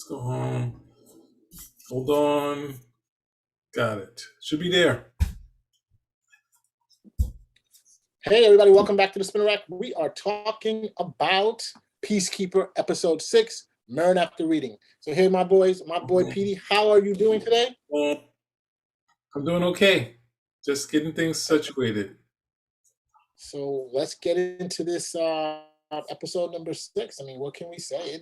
Go home. Hold on. Got it. Should be there. Hey, everybody, welcome back to the Spinner Rack. We are talking about Peacekeeper Episode 6, Mern After Reading. So here, my boys, my boy Petey, how are you doing today? I'm doing okay. Just getting things situated. So let's get into this episode number 6. I mean, what can we say?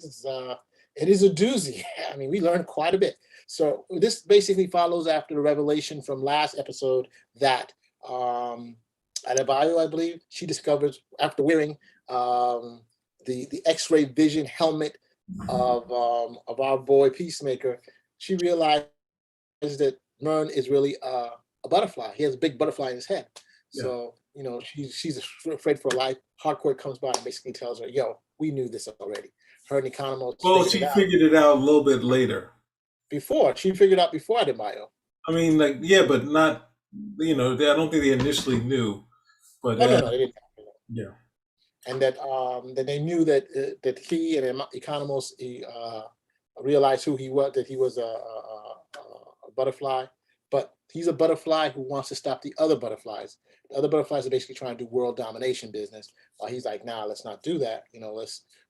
It is a doozy. I mean, we learned quite a bit. So this basically follows after the revelation from last episode that Adebayo, I believe, she discovers after wearing the X-ray vision helmet of our boy Peacemaker, she realized that Mern is really a butterfly. He has a big butterfly in his head. So, you know, she's afraid for her life. Hardcore comes by and basically tells her, yo, we knew this already. Her and Economos figured it out a little bit later. She figured out before Adebayo. I mean, but not, I don't think they initially knew. But no, they didn't. Yeah. And that they knew that he and Economos realized who he was, that he was a butterfly. But he's a butterfly who wants to stop the other butterflies. The other butterflies are basically trying to do world domination business. He's like, nah, let's not do that.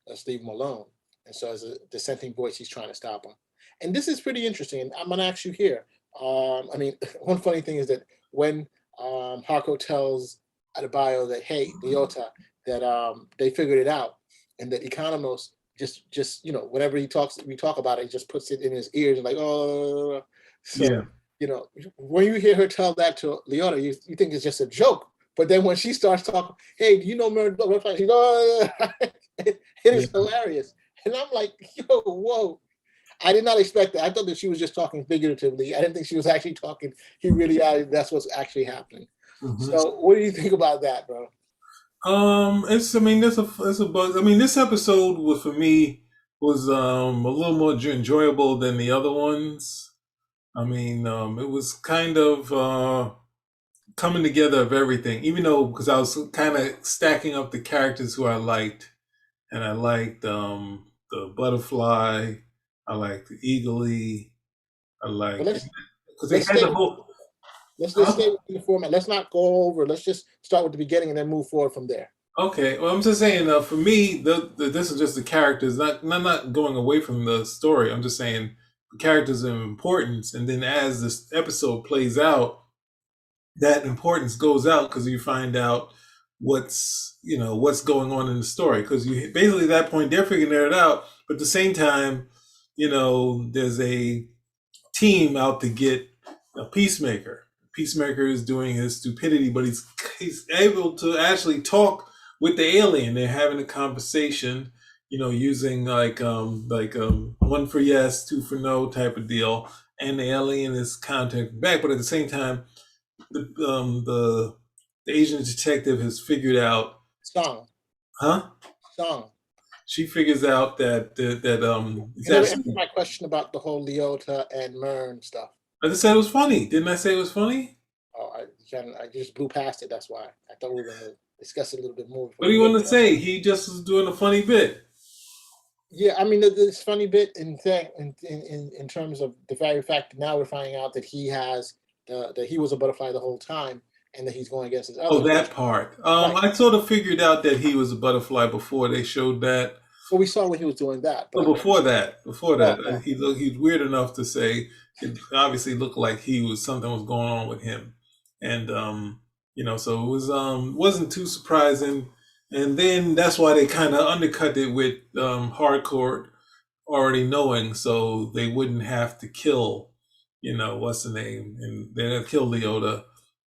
Let's leave him alone. And so as a dissenting voice, he's trying to stop him. And this is pretty interesting. And I'm going to ask you here. I mean, one funny thing is that when Harco tells Adebayo that, hey, Leota, that they figured it out, and that Economos just whenever we talk about it, he just puts it in his ears and like, oh, so. Yeah. When you hear her tell that to Leota, you think it's just a joke. But then when she starts talking, hey, do you know Mary? She goes, it is hilarious. And I'm like, yo, whoa. I did not expect that. I thought that she was just talking figuratively. I didn't think she was actually talking. That's what's actually happening. Mm-hmm. So what do you think about that, bro? It's a buzz. I mean, this episode was, for me, was a little more enjoyable than the other ones. I mean, it was kind of coming together of everything, even though, because I was kind of stacking up the characters who I liked. And I liked the butterfly. I liked the eagly. I liked, because they had the whole... Let's stay with the format. Let's not go over. Let's just start with the beginning and then move forward from there. Okay. Well, I'm just saying, for me, this is just the characters, not going away from the story. I'm just saying the characters of importance, and then as this episode plays out, that importance goes out because you find out what's going on in the story. Because you basically at that point they're figuring it out, but at the same time, there's a team out to get a Peacemaker. Peacemaker is doing his stupidity, but he's able to actually talk with the alien. They're having a conversation, using like one for yes, two for no type of deal, and the alien is contacting back. But at the same time, the Asian detective has figured out Song. She figures out that answer my question about the whole Leota and Mern stuff. I just said it was funny. Didn't I say it was funny? Oh, I just blew past it. That's why I thought we were going to discuss it a little bit more. What do you want to say? He just was doing a funny bit. Yeah, I mean, this funny bit in terms of the very fact that now we're finding out that that he was a butterfly the whole time, and that he's going against his other. Oh, that part. Right. I sort of figured out that he was a butterfly before they showed that. Well, we saw when he was doing that. But before that, he's weird enough to say it obviously looked like something was going on with him, and so it was wasn't too surprising. And then that's why they kind of undercut it with Hardcore already knowing, so they wouldn't have to kill, what's the name, and they'd kill Leota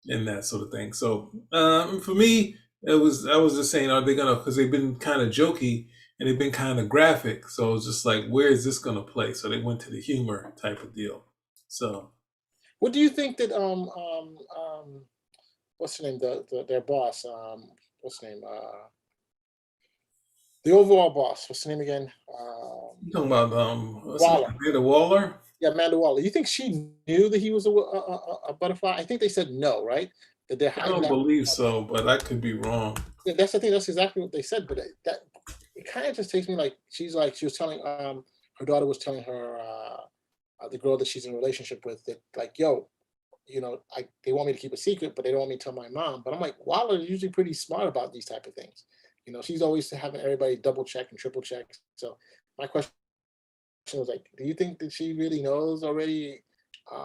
and that sort of thing. So for me, I was just saying, are they gonna? Because they've been kind of jokey and they've been kind of graphic, so it's just like, where is this gonna play? So they went to the humor type of deal. So, what do you think that what's the name? Their boss. What's the name? The overall boss. What's the name again? You talking about Amanda Waller? Yeah, Amanda Waller. You think she knew that he was a butterfly? I think they said no, right? That they're hiding. I don't believe so, but I could be wrong. Yeah, that's the thing. That's exactly what they said. But it kind of just takes me like she was telling her daughter was telling her the girl that she's in a relationship with that like, yo, they want me to keep a secret, but they don't want me to tell my mom. But I'm like, Waller is usually pretty smart about these type of things. She's always having everybody double check and triple check. So my question was like, do you think that she really knows already?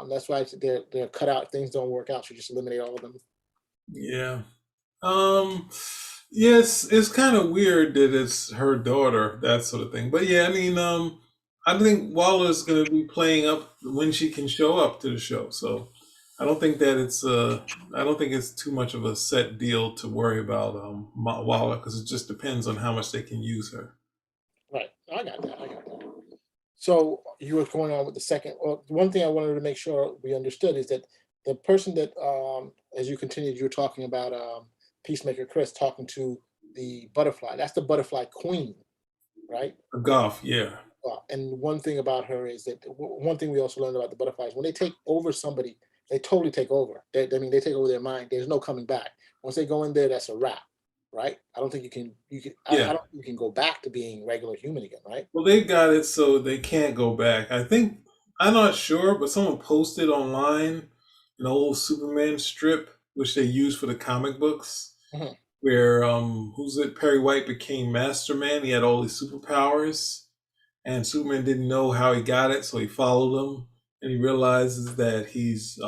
That's why they're cut out. Things don't work out. She just eliminate all of them. Yeah. Um, yes, it's kind of weird that it's her daughter, that sort of thing. But yeah, I mean, I think Waller's going to be playing up when she can show up to the show. So I don't think that I don't think it's too much of a set deal to worry about Waller because it just depends on how much they can use her. Right. I got that. I got that. So you were going on with the second. Well, one thing I wanted to make sure we understood is that the person that, as you continued, you were talking about Peacemaker Chris talking to the butterfly. That's the butterfly queen, right? Goff, yeah, And one thing about her is that one thing we also learned about the butterflies when they take over somebody, they totally take over. I mean, they take over their mind. There's no coming back. Once they go in there, that's a wrap, right? I don't think you can. I yeah. don't think you can go back to being regular human again, right? Well, they got it so they can't go back. I think I'm not sure, but someone posted online an old Superman strip which they used for the comic books, Mhm. where who's it? Perry White became Master Man. He had all these superpowers, and Superman didn't know how he got it, so he followed him, and he realizes that he's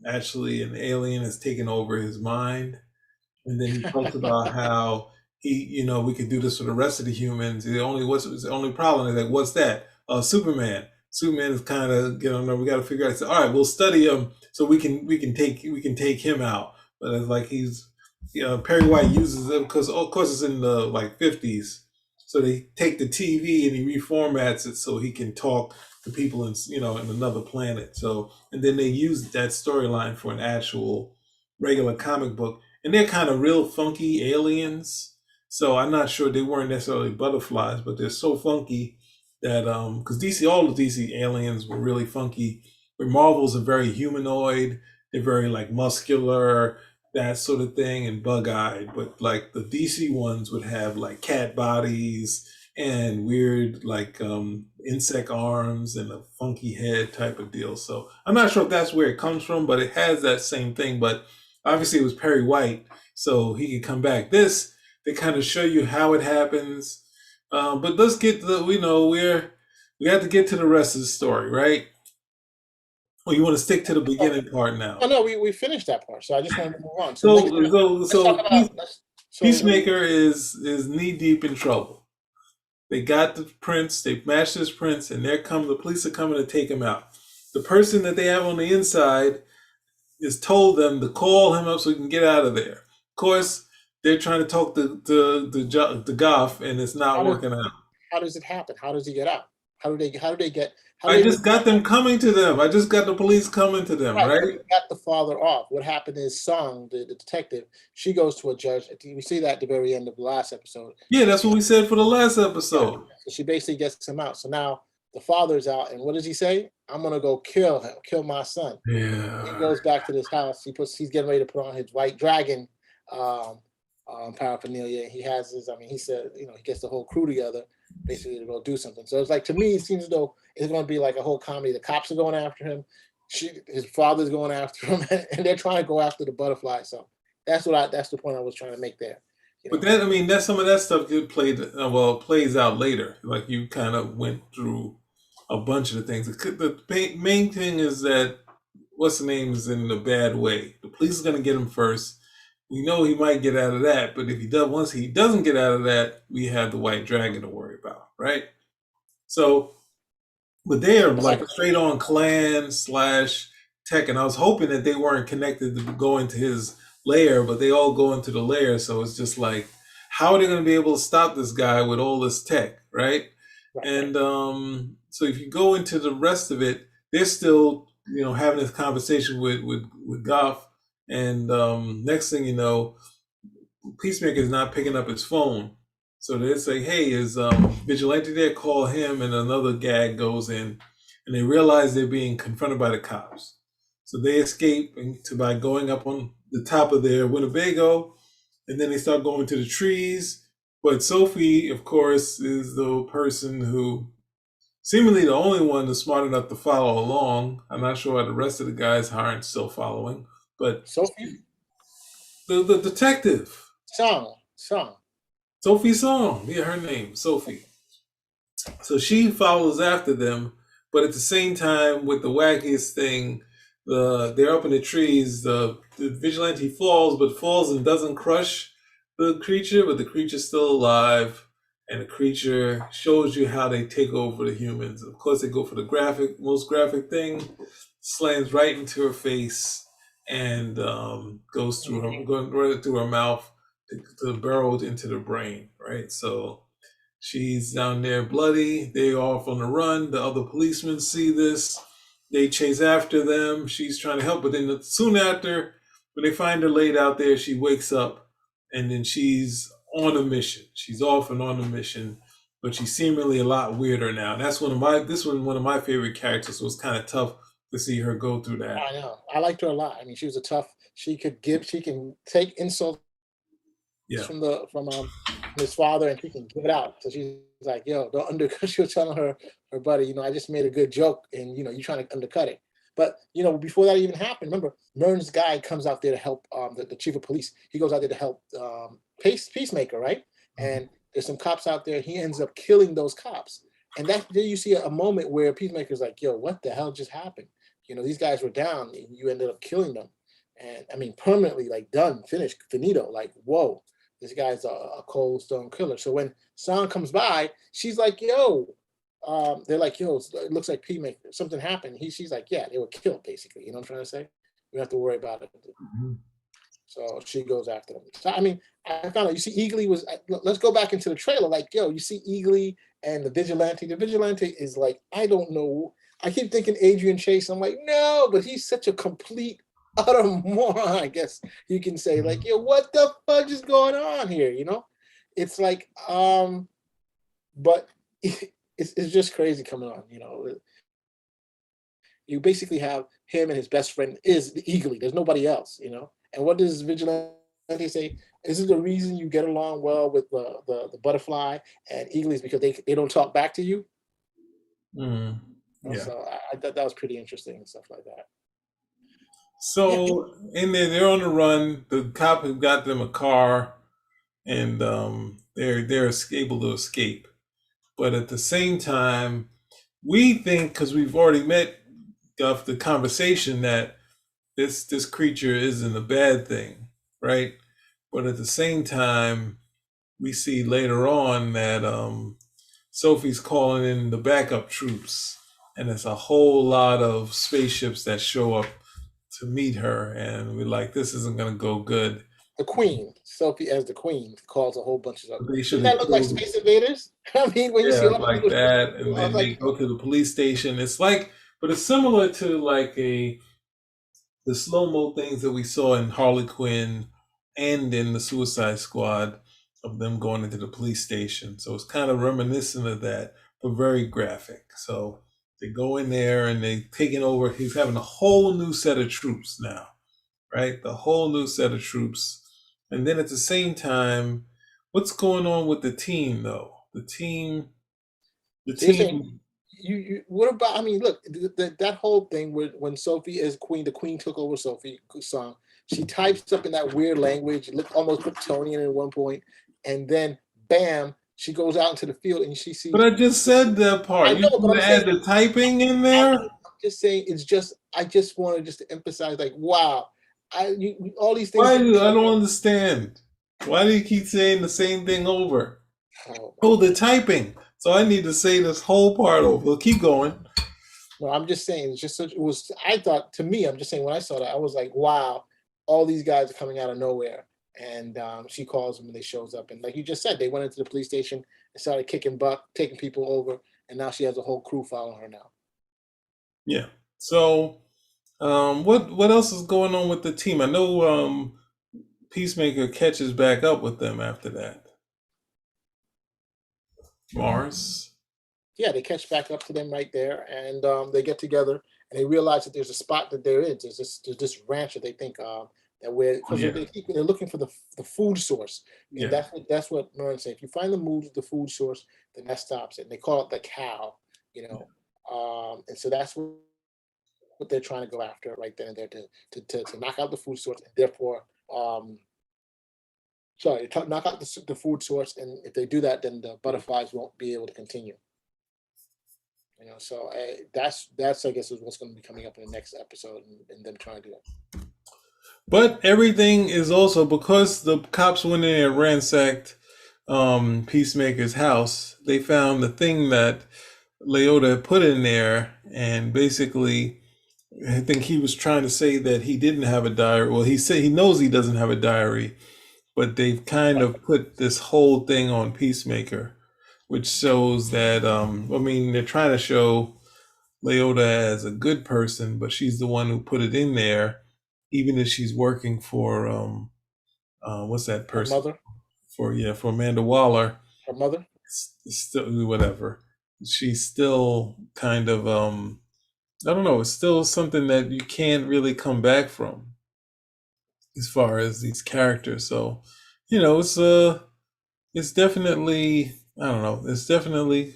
actually an alien has taken over his mind. And then he talks about how we could do this for the rest of the humans. The only problem is like, what's that? Superman. Superman is kind of, no, we got to figure out. So, all right, we'll study him so we can take him out. But it's like Perry White uses it because, of course, it's in the like 50s. So they take the TV and he reformats it so he can talk to people in another planet. So and then they use that storyline for an actual regular comic book, and they're kind of real funky aliens. So I'm not sure they weren't necessarily butterflies, but they're so funky that because all the DC aliens were really funky. But Marvels are very humanoid. They're very like muscular, that sort of thing, and bug-eyed. But like the DC ones would have like cat bodies and weird like insect arms and a funky head type of deal. So I'm not sure if that's where it comes from, but it has that same thing. But obviously, it was Perry White, so he could come back. This they kind of show you how it happens, but let's get to we have to get to the rest of the story, right? Or you want to stick to the Oh, beginning part oh now? no, we finished that part. So I just wanted to move on. So So so let's talk so about let's. So Peacemaker is knee deep in trouble. They got the prince, they matched his prince, and the police are coming to take him out. The person that they have on the inside is told them to call him up so he can get out of there. Of course, they're trying to talk the Goff, and it's how not does working out. how does it happen? How does he get out? How do I they leave? just got them coming to them. I just got the police coming to them, Right, but they right? got the father off. What happened is Song, the detective, she goes to a judge. We see that at the very end of the last episode. Yeah, that's what we said for the last Yeah. episode. So she basically gets him out. So now the father's out, and what does he say? I'm gonna go kill him, kill my son. He Yeah. goes back to this house. He's getting ready to put on his white dragon um, paraphernalia. He has his. I mean, he said, he gets the whole crew together, basically to go do something. So it's like, to me, it seems as though it's going to be like a whole comedy. The cops are going after him. His father's going after him, and they're trying to go after the butterfly. So that's the point I was trying to make there. You But know, that I mean, that some of that stuff plays out later. Like you kind of went through a bunch of the things. The main thing is that what's the name is in a bad way. The police is going to get him first. We know he might get out of that, but if he does, once he doesn't get out of that, we have the White Dragon to worry about, right? So, but they are I like straight on clan slash tech, and I was hoping that they weren't connected to go into his lair, but they all go into the lair. So it's just like, how are they going to be able to stop this guy with all this tech, right? right, right. And so if you go into the rest of it, they're still having this conversation with Goff, and next thing you know, Peacemaker is not picking up his phone. So they say, "Hey, is Vigilante there? Call him." And another gag goes in, and they realize they're being confronted by the cops. So they escape by going up on the top of their Winnebago, and then they start going to the trees. But Sophie, of course, is the person who seemingly the only one that's smart enough to follow along. I'm not sure why the rest of the guys aren't still following, but Sophie the detective, Song. Sophie Song, yeah, her name, Sophie. So she follows after them, but at the same time, with the wackiest thing, they're up in the trees. The vigilante falls, but falls and doesn't crush the creature, but the creature's still alive, and the creature shows you how they take over the humans. Of course, they go for the most graphic thing, slams right into her face, and goes through her, Mhm. going right through her mouth to burrow into the brain. Right, so she's down there bloody. They off on the run. The other policemen see this. They chase after them. She's trying to help, but then soon after, when they find her laid out there, she wakes up, and then she's on a mission. She's off and on a mission, but she's seemingly a lot weirder now. That's one of my favorite characters. So it's kind of tough to see her go through that. I know. I liked her a lot. I mean, she was a tough. She can take insults Yeah. from his father, and she can give it out. So she's like, "Yo, don't undercut." She was telling her buddy, "I just made a good joke, and you trying to undercut it." But before that even happened, remember, Mern's guy comes out there to help the chief of police. He goes out there to help Peacemaker, right? Mhm. And there's some cops out there. He ends up killing those cops, and that there you see a moment where Peacemaker's like, "Yo, what the hell just happened?" These guys were down, and you ended up killing them, and I mean permanently, like done, finished, finito. Like, whoa, this guy's a cold stone killer. So when Song comes by, she's like, "Yo," they're like, "Yo, it looks like Peacemaker. Something happened." She's like, "Yeah, they were killed, basically." You know what I'm trying to say? You don't have to worry about it. Mhm. So she goes after them. So I mean, I found out. You see, Eagly was. Let's go back into the trailer. Like, yo, you see Eagly and the Vigilante. The Vigilante is like, I don't know. I keep thinking Adrian Chase. I'm like, no, but he's such a complete utter moron. I guess you can say, like, yo, what the fudge is going on here? It's like, but it's just crazy coming on. You basically have him and his best friend is the Eagly. There's nobody else. And what does Vigilante say? This is the reason you get along well with the butterfly and Eagly is because they don't talk back to you. Mhm. Yeah. So I thought that was pretty interesting and stuff like that. Yeah, So in there, they're on the run. The cop has got them a car, and they're able to escape. But at the same time, we think because we've already met the conversation that this creature isn't a bad thing, right? But at the same time, we see later on that Sophie's calling in the backup troops, and there's a whole lot of spaceships that show up to meet her, and we're like, this isn't gonna go good. the Queen, Sophie as the Queen, calls a whole bunch of stuff. They should Didn't have that look like killed, Space Invaders? I mean, when you see yeah, all the like little ships, that, and I was then they like, go to the police station. It's like, but it's similar to like the slow mo things that we saw in Harley Quinn and in the Suicide Squad of them going into the police station. So it's kind of reminiscent of that, but very graphic. So they go in there and they taking over. He's having a whole new set of troops now, right? The whole new set of troops. And then at the same time, what's going on with the team though? The so you're saying team, you what about? I mean, look, that whole thing when Sophie is queen, the queen took over Sophie song. She types up in that weird language, it looked almost Kryptonian at one point, and then bam, she goes out into the field and she but sees. I just said that I part. You know, but want I'm to saying add the typing in I know. there? I'm just saying it's just. I just wanted just to emphasize, like, wow, all these things Why get do I cut don't out. understand? Why do you keep saying the same thing over? Oh my Oh, the god. typing. So I need to say this whole part over. Keep going. No, I'm just saying it's just such. It was. I thought to me, I'm just saying when I saw that, I was like, wow, all these guys are coming out of nowhere. And she calls them and they shows up. And like you just said, they went into the police station and started kicking butt, taking people over, and now she has a whole crew following her now. Yeah. So what else is going on with the team? I know Peacemaker catches back up with them after that. Mars. Yeah, they catch back up to them right there, and they get together and they realize that there's a spot that there is. There's this ranch that they think that where Oh because yeah. they're looking for the food source, and Yeah. that's what Merlin said. If you find the food source, then that stops it. And they call it the cow, you know, and so that's what they're trying to go after right then and there to knock out the food source, and therefore, um, sorry, knock out the food source, and if they do that, then the butterflies won't be able to continue. So that's I guess is what's going to be coming up in the next episode, and them trying to do it. But everything is also because the cops went in and ransacked Peacemaker's house. They found the thing that Leota put in there, and basically, I think he was trying to say that he didn't have a diary. Well, he said he knows he doesn't have a diary, but they've kind Right. of put this whole thing on Peacemaker, which shows that I mean, they're trying to show Leota as a good person, but she's the one who put it in there, even if she's working for what's that Her person mother, for? Yeah, for Amanda Waller. her mother. It's still whatever. She's still kind of I don't know. It's still something that you can't really come back from as far as these characters. So, it's definitely I don't know. It's definitely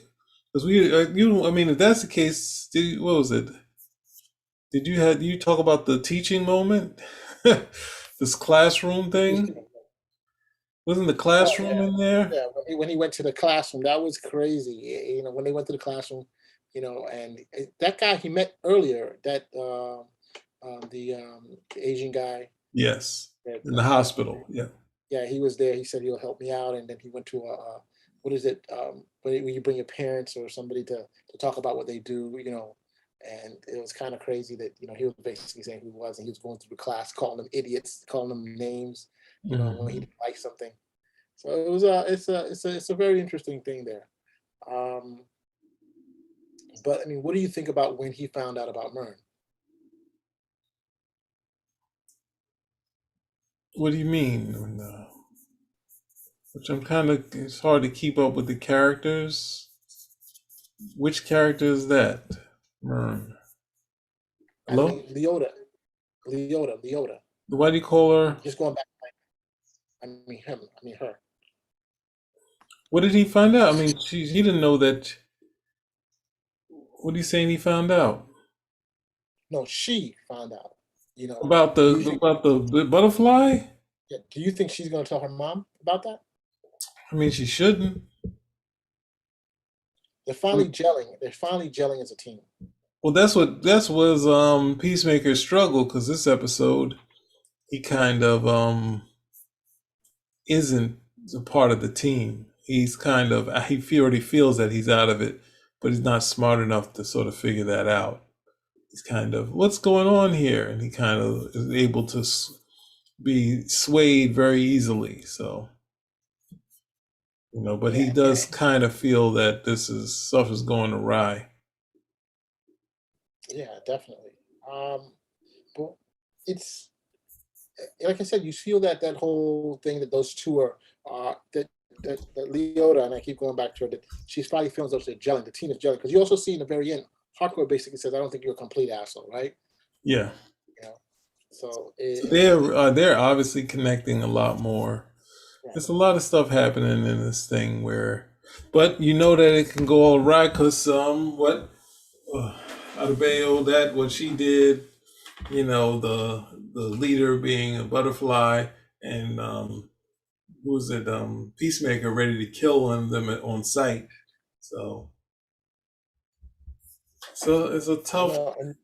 because we you I mean if that's the case, what was it? Did you talk about the teaching moment? This classroom thing? Wasn't the Oh classroom yeah, in there? yeah. When he went to the classroom, that was crazy. When they went to the classroom, and that guy he met earlier, that the Asian guy Yes. that In the hospital. Yeah. yeah, he was there. He said he'll help me out, and then he went to a what is it? When you bring your parents or somebody to talk about what they do, and it was kind of crazy that he was basically saying who he was, and he was going through the class calling them idiots, calling them names, when he Mhm. didn't like something. So it's a very interesting thing there. Um, but I mean, what do you think about when he found out about Mern? What do you mean? Which I'm kind of, it's hard to keep up with the characters. Which character is that? Mern. I Hello? mean, Leota. Why do you call her? Just going back. I mean him. I mean her. What did he find out? I mean, he didn't know that. What are you saying he found out? No, she found out. About Do you think? the butterfly? Yeah, do you think she's going to tell her mom about that? I mean, she shouldn't. They're finally gelling. They're finally gelling as a team. Well, that's was Peacemaker's struggle because this episode he kind of isn't a part of the team. He's kind of already feels that he's out of it, but he's not smart enough to sort of figure that out. He's kind of what's going on here, and he kind of is able to be swayed very easily. So but he Yeah, does kind of feel that this is stuff is going awry. yeah, definitely. But it's like I said, you feel that whole thing that those two are that Leota, and I keep going back to her, that she's probably feeling those they're gelling. The team is gelling because you also see in the very end, Hardcore basically says, "I don't think you're a complete asshole," right? Yeah. You know, so So it, they're obviously connecting a lot more. right. There's a lot of stuff happening in this thing but you know that it can go all right because what uh, Adebayo that what she did, the leader being a butterfly and who was it Peacemaker ready to kill them on sight. So it's a I tough know, and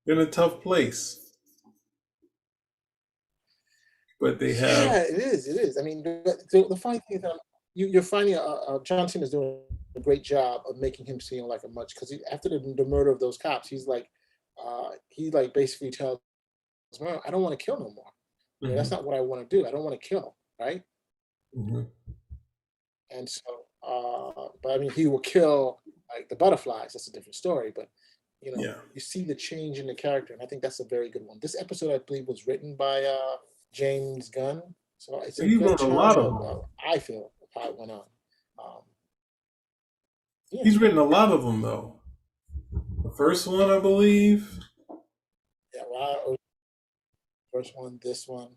in a tough place, but they have yeah, it is. It is. I mean, the funny thing is that you're finding John Cena is doing a great job of making him seem like a much because after the murder of those cops, he like basically tells, well, I don't want to kill no more. That's mhm, not what I want to do. I don't want to kill, right? mhm. And so, but I mean, he will kill like the butterflies. That's a different story. But Yeah. you see the change in the character, and I think that's a very good one. This episode, I believe, was written by James Gunn, so it's a He good wrote a chance lot of of them. I feel how it went on. Um, yeah, He's written a lot of them though. The first one, I believe. yeah. Well, first one, this one.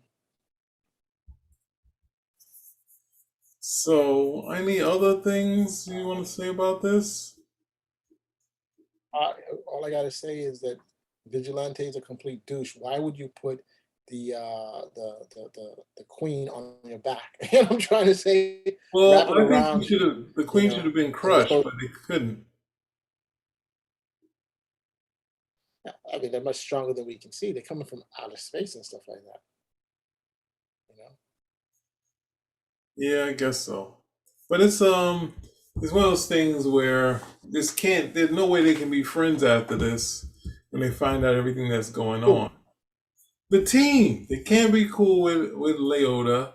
So, any other things you want Um, to say about this? I, all I gotta say is that Vigilante is a complete douche. Why would you put the queen on your back? And I'm trying to say, wrap Well, it I think around you, the you queen should know, have been as crushed, opposed. but they couldn't. I mean, they're much stronger than we can see. They're coming from outer space and stuff like that. You know. Yeah, I guess so. But it's one of those things where this can't. There's no way they can be friends after this when they find out everything that's going Who? on. The team, they can't be cool with Leota.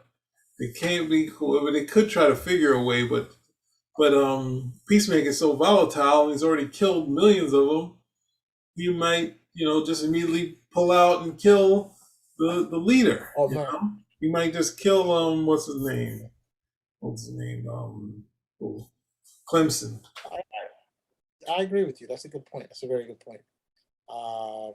They can't be cool. But they could try to figure a way, but Peacemaker is so volatile. He's already killed millions of them. He might, just immediately pull out and kill the leader. Oh man, He might just kill what's his name? What's his name? Oh, Clemson. I, I agree with you. That's a good point. That's a very good point. Um,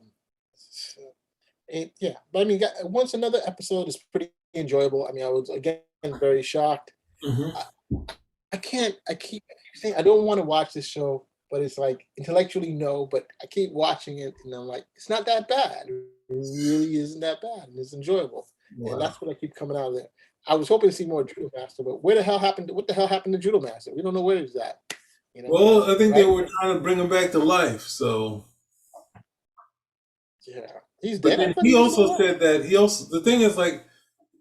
yeah, but I mean, once another episode is pretty enjoyable. I mean, I was again very shocked. Hmm. I, I keep saying I don't want to watch this show, but it's like intellectually no, but I keep watching it and I'm like, it's not that bad. It really isn't that bad, and it's enjoyable. And Wow. that's what I keep coming out of there. I was hoping to see more Judo Master, but where the hell happened? What the hell happened to Judo Master? We don't know where he's at. You know, Well, I think they right? were trying to bring him back to life. So, Yeah, he's but dead. I then thought he he was still also alive. said that he also the thing is like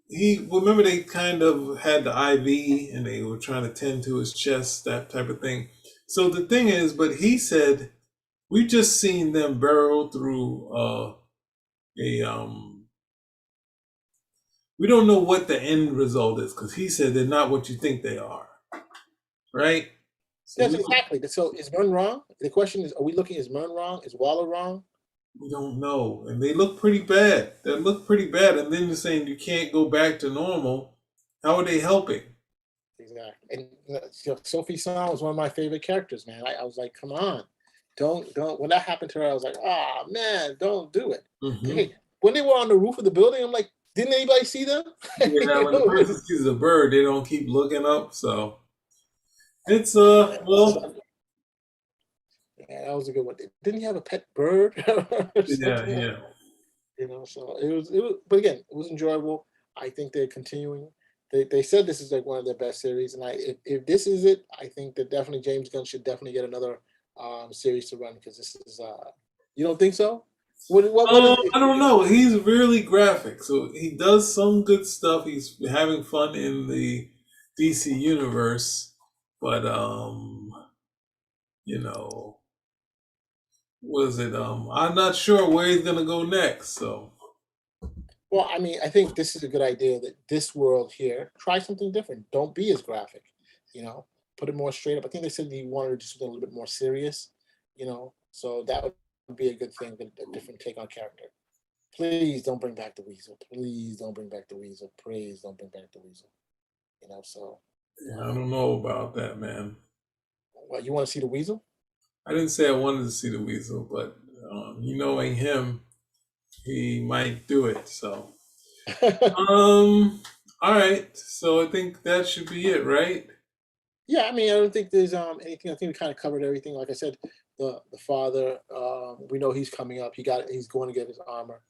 he remember they kind of had the IV and they were trying to tend to his chest, that type of thing. So the thing is, but he said we've just seen them burrow through a we don't know what the end result is because he said they're not what you think they are, right? So Yes, exactly. So is Mern wrong? The question is, are we looking? Is Mern wrong? Is Waller wrong? we don't know, and they look pretty bad. They look pretty bad, and then you're saying you can't go back to normal. How are they helping? Exactly. And Sophie Song was one of my favorite characters, man. I was like, come on, don't. When that happened to her, I was like, oh man, don't do it. Hmm. Hey, when they were on the roof of the building, I'm like, didn't anybody see them? Yeah, now You when the know, person sees a bird, they don't keep looking up. So it's well, yeah, that was a good one. Didn't he have a pet bird or yeah, something? yeah. So it was, but again, it was enjoyable. I think they're continuing. They said this is like one of their best series, and if this is it, I think that definitely James Gunn should definitely get another series to run because this is you don't think so? What is I don't know. He's really graphic, so he does some good stuff. He's having fun in the DC universe, but you know, was it? I'm not sure where he's gonna go next. So well, I mean, I think this is a good idea that this world here try something different. Don't be as graphic, you know, put it more straight up. I think they said he wanted to do something a little bit more serious, so that would be a good thing, a different take on character. Please don't bring back the weasel. Please don't bring back the weasel. Please don't bring back the weasel. So yeah, I um, don't know about that, man. what you want to see the weasel? I didn't say I wanted to see the weasel, but knowing him, he might do it. So um, all right. So I think that should be it, right? Yeah, I mean, I don't think there's anything. I think we kind of covered everything. Like I said, the father, we know he's coming up. He's going to get his armor.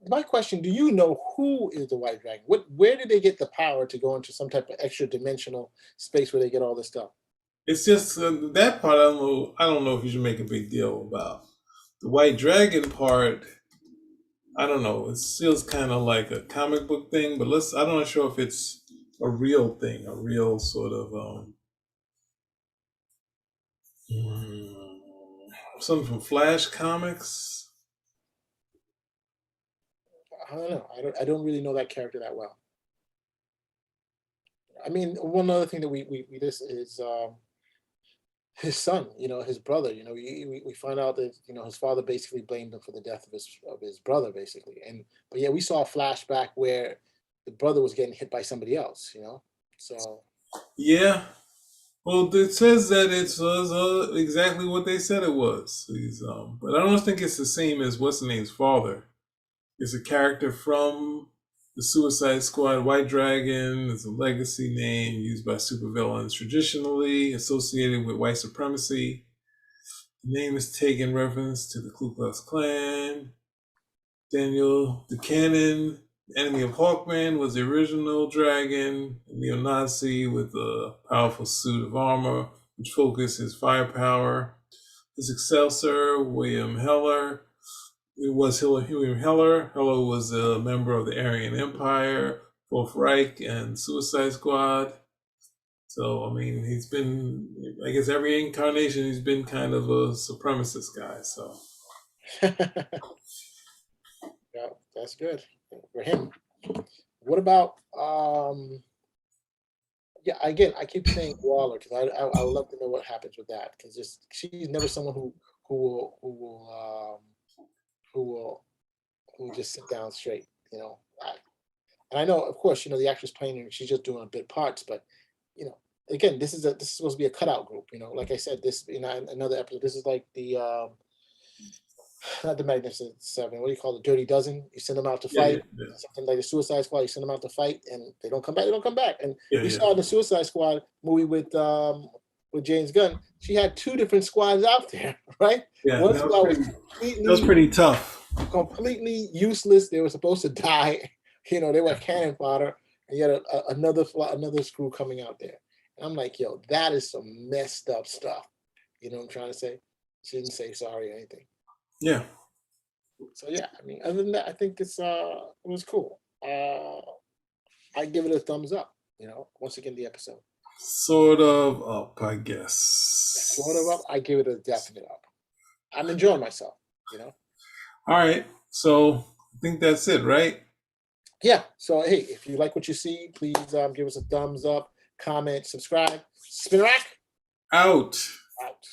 My question: do you know who is the White Dragon? Where did they get the power to go into some type of extra dimensional space where they get all this stuff? It's just that part. I don't know. I don't know if you should make a big deal about the white dragon part. I don't know. It feels kind of like a comic book thing, but let's. I'm not sure if it's a real thing, a real sort of mm, something from Flash Comics. I don't know. I don't really know that character that well. I mean, one other thing that we this is his son, his brother. We find out that his father basically blamed him for the death of his brother, basically. But yeah, we saw a flashback where the brother was getting hit by somebody else. So Yeah. Well, it says that it was exactly what they said it was. But I don't think it's the same as what's the name's father. It's a character from the Suicide Squad. White Dragon is a legacy name used by supervillains traditionally associated with white supremacy. name is taken reference to the Ku Klux Klan. Daniel Buchanan, enemy of Hawkman, was the original dragon, a neo-Nazi with a powerful suit of armor, which focused his firepower. His successor, William Heller, it was William Heller. Heller was a member of the Aryan Empire, Fourth Reich, and Suicide Squad. So, I mean, he's been, I guess every incarnation, he's been kind of a supremacist guy. So, Yeah, that's good for him. What about yeah, again, I keep saying Waller because I would love to know what happens with that because just she's never someone who will who will who will who will just sit down straight, you know. And I know, of course, you know the actress playing her, she's just doing a bit parts, but you know, again, this is supposed to be a cutout group, you know. Like I said, this another episode. This is like the not the Magnificent Seven. What do you call it? Dirty Dozen. You send them out to yeah, yeah, fight. yeah, Something like the Suicide Squad. You send them out to fight, and they don't come back. They don't come back. And yeah, we yeah. saw in the Suicide Squad movie with James Gunn. She had two different squads out there, right? Yeah, One squad was that was pretty tough. completely useless. They were supposed to die. You know, they were cannon fodder, and yet another screw coming out there. And I'm like, yo, that is some messed up stuff. You know what I'm trying to say? She didn't say sorry or anything. Yeah. So yeah, I mean, other than that, I think it was cool. I give it a thumbs up. You know, once again, the episode. Sort of up, I guess. Sort of up. I give it a definite up. I'm enjoying myself. You know. All right. So I think that's it, right? Yeah. So hey, if you like what you see, please give us a thumbs up, comment, subscribe. Spin rack Out. out.